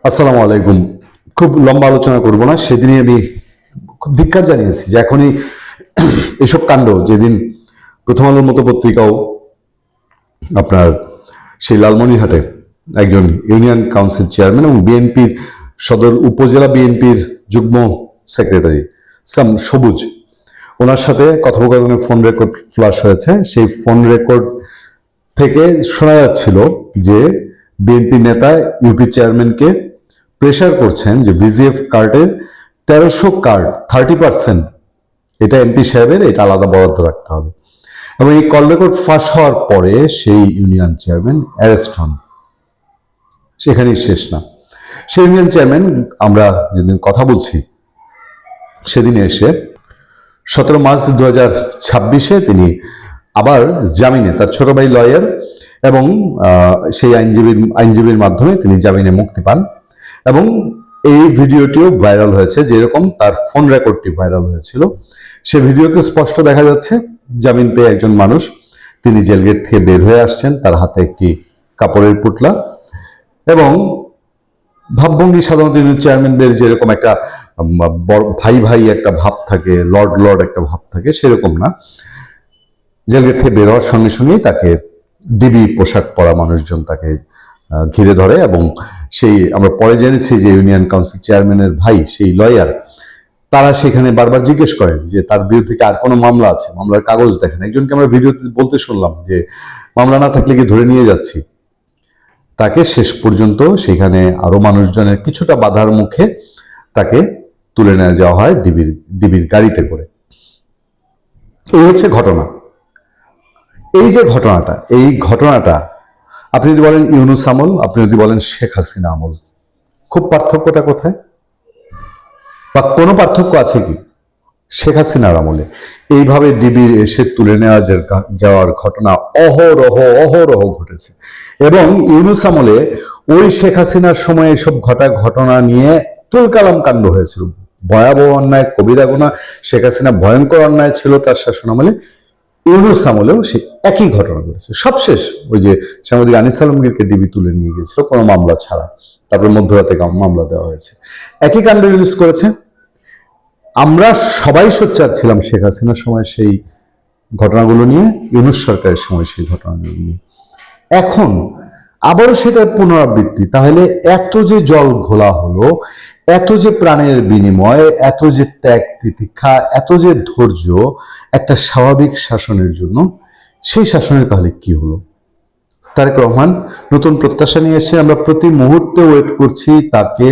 আসসালামু আলাইকুম। খুব লম্বা আলোচনা করব না, সেদিনই আমি খুব ধিক্কার জানিয়েছি যে এখনই এসব কাণ্ড, যেদিন প্রথম আলোর মতো পত্রিকাও আপনার সেই লালমনিরহাটে একজন ইউনিয়ন কাউন্সিল চেয়ারম্যান এবং বিএনপির সদর উপজেলা বিএনপির যুগ্ম সেক্রেটারি সাম সবুজ, ওনার সাথে কথোপকথনের ফোন রেকর্ড ফ্লাশ হয়েছে। সেই ফোন রেকর্ড থেকে শোনা যাচ্ছিল যে বিএনপি নেতা ইউপি চেয়ারম্যানকে প্রেশার করছেন যে ভিজিএফ কার্ডের 1300 কার্ড 30% এটা এমপি সাহেবের, এটা আলাদা বরাদ্দ রাখতে হবে। এবং এই কল রেকর্ড ফাঁস হওয়ার পরে সেই ইউনিয়ন চেয়ারম্যান অ্যারেস্ট হন। সেখানেই শেষ না, সেই ইউনিয়ন চেয়ারম্যান আমরা যেদিন কথা বলছি সেদিনে এসে 17 মার্চ 2026 তিনি আবার জামিনে, তার ছোট ভাই লয়ার এবং সেই আইনজীবীর মাধ্যমে তিনি জামিনে মুক্তি পান। এবং এই ভিডিওটিও ভাইরাল হয়েছে, যেরকম তার ফোন রেকর্ডটি ভাইরাল হয়েছিল। সে ভিডিওতে স্পষ্ট দেখা যাচ্ছে জামিন পেয়ে একজন মানুষ তিনি জেলগেট থেকে বের হয়ে আসছেন, তার হাতে একটি কাপড়ের পুটলা এবং ভাবভঙ্গি সাধারণত ইউনিয়ন চেয়ারম্যানদের যেরকম একটা ভাই ভাই একটা ভাব থাকে, লর্ড লর্ড একটা ভাব থাকে, সেরকম না। জেলগেট থেকে বের হওয়ার সঙ্গে সঙ্গেই তাকে ডিবি পোশাক পরা মানুষজন তাকে ঘিরে ধরে এবং সেই আমরা পরে জেনেছি যে ইউনিয়ন কাউন্সিল চেয়ারম্যানের ভাই সেই লয়ার, তারা সেখানে বারবার জিজ্ঞেস করেন যে তার বিরুদ্ধে কি আর কোনো মামলা আছে, মামলার কাগজ দেখেন। একজনকে আমরা ভিডিওতে বলতে শুনলাম যে মামলা না থাকলে কি ধরে নিয়ে যাচ্ছি। তাকে শেষ পর্যন্ত সেখানে আরো মানুষজনের কিছুটা বাধার মুখে তাকে তুলে নিয়ে যাওয়া হয় ডিবির গাড়িতে করে। এই হচ্ছে ঘটনা। এই যে ঘটনাটা আপনি যদি বলেন ইউনূস আমল, আপনি যদি বলেন শেখ হাসিনা আমল, খুব পার্থক্যটা কোথায় বা কোনো পার্থক্য আছে কি? শেখ হাসিনার আমলে এইভাবে ডিবির এসে তুলে নেওয়া যাওয়ার ঘটনা অহরহ ঘটেছে এবং ইউনূস আমলে ওই শেখ হাসিনার সময় এসব ঘটনা নিয়ে তুলকালাম কাণ্ড হয়েছিল। ভয়াবহ অন্যায়, কবিরা গুনাহ। শেখ হাসিনা ভয়ঙ্কর অন্যায় ছিল তার শাসন আমলে, ইউনূস আমলেও সে একই ঘটনা ঘটেছে। সবশেষ ওই যে সাংবাদিক আনিস আলমগীরকে ডিবি তুলে নিয়ে গিয়েছিল কোনো মামলা ছাড়া, তারপরে মধ্যরাতে মামলা দেওয়া হয়েছে, একই কাণ্ড রিলিজ করেছে। আমরা সবাই সোচ্চার ছিলাম শেখ হাসিনার সময় সেই ঘটনাগুলো নিয়ে, ইউনূস সরকারের সময় সেই ঘটনাগুলো নিয়ে। এখন আবারও সেটার পুনরাবৃত্তি। তাহলে এত যে জল ঘোলা হলো, এত যে প্রাণের বিনিময়, এত যে ত্যাগ তিতিক্ষা, এত যে ধৈর্য একটা স্বাভাবিক শাসনের জন্য, সেই শাসনের তাহলে কি হলো? তারেক রহমান নতুন প্রত্যাশা নিয়ে এসে আমরা প্রতি মুহূর্তে ওয়েট করছি তাকে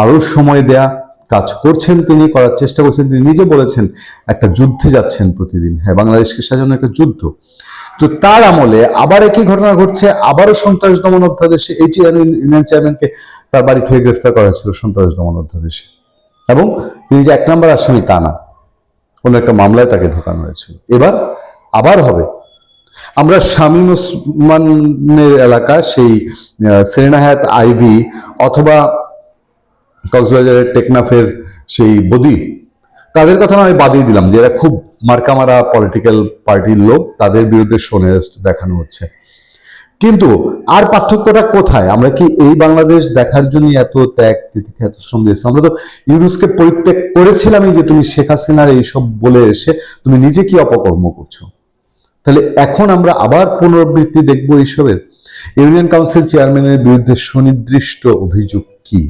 আরো সময় দেয়া। কাজ করছেন তিনি, করার চেষ্টা করছেন। তিনি নিজে বলেছেন একটা যুদ্ধে যাচ্ছেন প্রতিদিন। হ্যাঁ, বাংলাদেশকে সাজানো একটা যুদ্ধ। তো তার আমলে আবার একই ঘটনা ঘটছে, আবারও সন্ত্রাস দমন অধ্যাদেশে এই ইউনিয়ন চেয়ারম্যানকে তার বাড়ি থেকে গ্রেফতার করা হয়েছিল সন্ত্রাস দমন অধ্যাদেশে, এবং তিনি যে 1 নম্বর আসামি তা না, অন্য একটা মামলায় তাকে ঢোকানো হয়েছিল। এবার আবার হবে। আমরা শামীম ওসমানের এলাকা সেই সেরেনা হায়াত আইভি অথবা কক্সবাজারের টেকনাফের সেই বদি, তাদের কথা আমি বাদিয়ে দিলাম যে এরা খুব মার্কামারা পলিটিক্যাল পার্টির লোক, তাদের বিরুদ্ধে শোন অ্যারেস্ট দেখানো হচ্ছে। কিন্তু আর পার্থক্যটা কোথায়? আমরা কি এই বাংলাদেশ দেখার জন্য এত ত্যাগ তিতিক্ষা, এত শ্রম দিয়েছিলাম? আমরা তো ইউনূসকে পরিত্যাগ করেছিলামই যে তুমি শেখ হাসিনার এইসব বলে এসে তুমি নিজে কি অপকর্ম করছো। তাহলে এখন আমরা আবার পুনরাবৃত্তি দেখবো এইসবের। ইউনিয়ন কাউন্সিল চেয়ারম্যানের বিরুদ্ধে সুনির্দিষ্ট অভিযোগ কি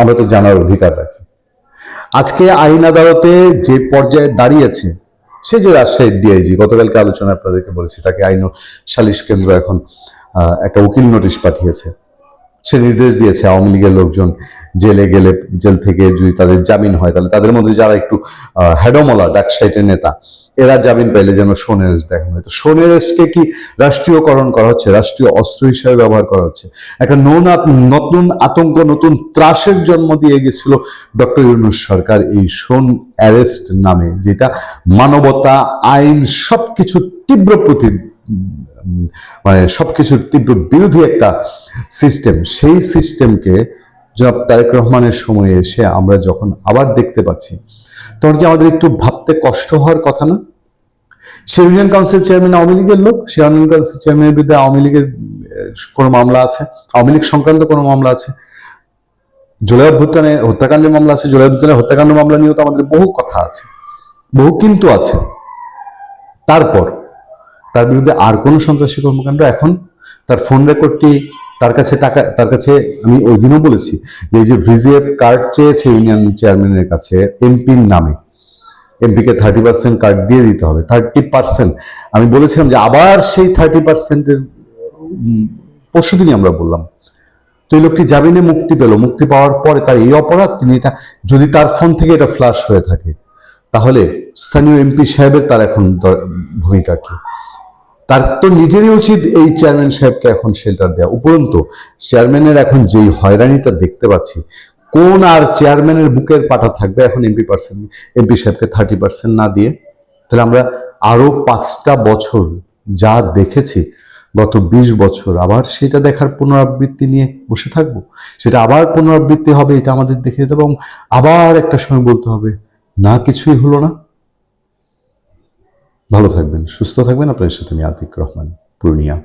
আমরা তো জানার অধিকার রাখি। আজকে আইন আদালতে যে পর্যায়ে দাঁড়িয়েছে, সে যে রাজশাহীর ডিআইজি, গতকালকে আলোচনা আপনাদেরকে বলেছি, তাকে আইন ও সালিশ কেন্দ্র এখন একটা উকিল নোটিশ পাঠিয়েছে। সে নির্দেশ দিয়েছে আওয়ামী লীগের লোকজন জেলে গেলে, জেল থেকে যদি তাদের জামিন হয়, তাহলে তাদের মধ্যে যারা একটু হেডমলা ডাকসাইটের নেতা, এরা জামিন পাইলে যেন শোন অ্যারেস্ট দেখানো হয়। তো শোন অ্যারেস্টকে কি রাষ্ট্রীয়করণ করা হচ্ছে, রাষ্ট্রীয় অস্ত্র হিসাবে ব্যবহার করা হচ্ছে। একটা নতুন আতঙ্ক, নতুন ত্রাসের জন্ম দিয়ে গেছিল ডক্টর ইউনূস সরকার এই শোন অ্যারেস্ট নামে, যেটা মানবতা, আইন সবকিছু তীব্র মানে সবকিছুর তীব্র বিরোধী একটা সিস্টেম। সেই সিস্টেমকে জনাব তারেক রহমানের সময়ে এসে আমরা যখন আবার দেখতে পাচ্ছি, তখন কি আমাদের একটু ভাবতে কষ্ট হওয়ার কথা না? সে ইউনিয়ন কাউন্সিল চেয়ারম্যান আওয়ামী লীগের লোক, সে ইউনিয়ন কাউন্সিল চেয়ারম্যানের বিরুদ্ধে আওয়ামী লীগের কোনো মামলা আছে, আওয়ামী লীগ সংক্রান্ত কোনো মামলা আছে। জুলাই অভ্যুত্থানে হত্যাকাণ্ডের মামলা আছে, জুলাই অভ্যুত্থানে হত্যাকাণ্ড মামলা নিয়েও তো আমাদের বহু কথা আছে, বহু কিন্তু আছে। তারপর তার বিরুদ্ধে আর কোনো সন্ত্রাসী কর্মকাণ্ড, এখন তার ফোন রেকর্ডটি তার কাছে টাকা, তার কাছে আমি ওই দিনও বলেছি যে এই যে ভিজিএফ কার্ড চেয়েছে ইউনিয়ন চেয়ারম্যানের কাছে এমপির নামে, এমপিকে 30% কার্ড দিয়ে দিতে হবে, 30%। আমি বলেছিলাম যে আবার সেই 30%-এর পরশু দিনই আমরা বললাম। তো এই লোকটি জামিনে মুক্তি পেল, মুক্তি পাওয়ার পরে তার এই অপরাধ, তিনি এটা যদি তার ফোন থেকে এটা ফ্ল্যাশ হয়ে থাকে, তাহলে স্থানীয় এমপি সাহেবের তার এখন ভূমিকা কি? তার তো নিজেরই উচিত এই চেয়ারম্যান সাহেবকে এখন শেল্টার দেওয়া। উপরন্তু চেয়ারম্যানের এখন যেই হয়রানিটা দেখতে পাচ্ছি, কোন আর চেয়ারম্যানের বুকের পাটা থাকবে এখন এমপি সাহেবকে 30% না দিয়ে? তাহলে আমরা আরো 5টা বছর যা দেখেছি গত 20 বছর, আবার সেটা দেখার পুনরাবৃত্তি নিয়ে বসে থাকবো? সেটা আবার পুনরাবৃত্তি হবে, এটা আমাদের দেখে যেতে হবে, এবং আবার একটা সময় বলতে হবে না কিছুই হলো না। ভালো থাকবেন, সুস্থ থাকবেন। আপনার সাথে আমি আতিক রহমান, পূর্ণিয়া।